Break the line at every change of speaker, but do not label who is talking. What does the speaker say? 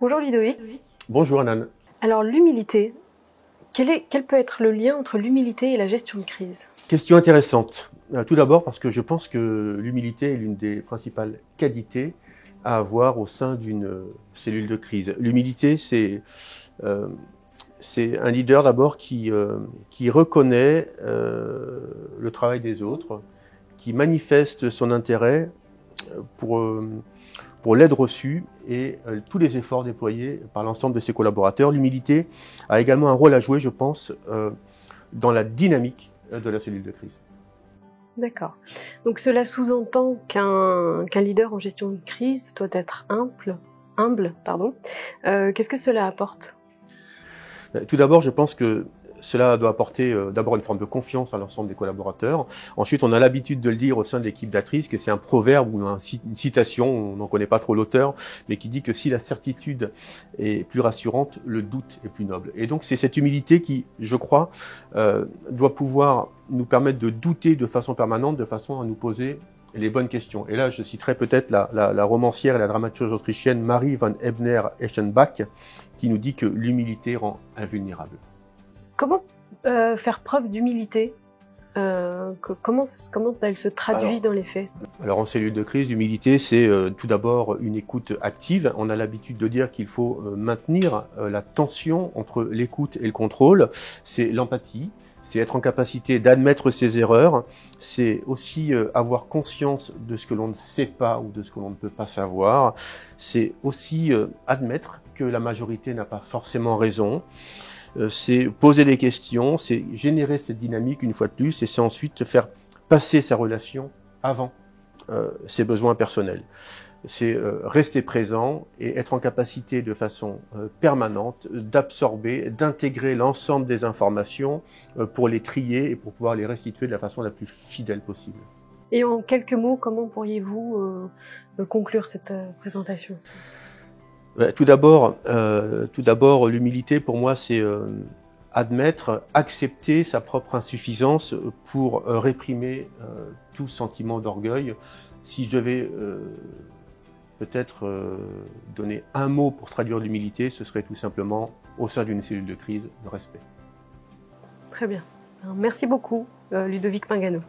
Bonjour Ludovic.
Bonjour Anan.
Alors l'humilité, quel peut être le lien entre l'humilité et la gestion de crise?
Question intéressante. Tout d'abord parce que je pense que l'humilité est l'une des principales qualités à avoir au sein d'une cellule de crise. L'humilité, euh, c'est un leader d'abord qui reconnaît le travail des autres, qui manifeste son intérêt pour, euh, pour l'aide reçue et tous les efforts déployés par l'ensemble de ses collaborateurs. L'humilité a également un rôle à jouer, je pense, dans la dynamique de la cellule de crise.
D'accord. Donc cela sous-entend qu'un leader en gestion de crise doit être humble, pardon. Qu'est-ce que cela apporte?
Tout d'abord, je pense que cela doit apporter d'abord une forme de confiance à l'ensemble des collaborateurs. Ensuite, on a l'habitude de le dire au sein de l'équipe d'Atrice, que c'est un proverbe ou une citation, on n'en connaît pas trop l'auteur, mais qui dit que si la certitude est plus rassurante, le doute est plus noble. Et donc c'est cette humilité qui, je crois, doit pouvoir nous permettre de douter de façon permanente, de façon à nous poser les bonnes questions. Et là, je citerai peut-être la romancière et la dramaturge autrichienne Marie von Ebner-Eschenbach, qui nous dit que l'humilité rend invulnérable.
Comment faire preuve d'humilité? Comment elle se traduit dans les faits?
Alors en cellule de crise, l'humilité, c'est tout d'abord une écoute active. On a l'habitude de dire qu'il faut maintenir la tension entre l'écoute et le contrôle. C'est l'empathie, c'est être en capacité d'admettre ses erreurs, c'est aussi avoir conscience de ce que l'on ne sait pas ou de ce que l'on ne peut pas savoir. C'est aussi admettre que la majorité n'a pas forcément raison. C'est poser des questions, c'est générer cette dynamique une fois de plus, et c'est ensuite faire passer sa relation avant ses besoins personnels. C'est rester présent et être en capacité de façon permanente d'absorber, d'intégrer l'ensemble des informations pour les trier et pour pouvoir les restituer de la façon la plus fidèle possible.
Et en quelques mots, comment pourriez-vous conclure cette présentation?
Tout d'abord, l'humilité pour moi, c'est admettre, accepter sa propre insuffisance pour réprimer tout sentiment d'orgueil. Si je devais peut-être donner un mot pour traduire l'humilité, ce serait tout simplement, au sein d'une cellule de crise, le respect.
Très bien. Alors, merci beaucoup, Ludovic Pingano.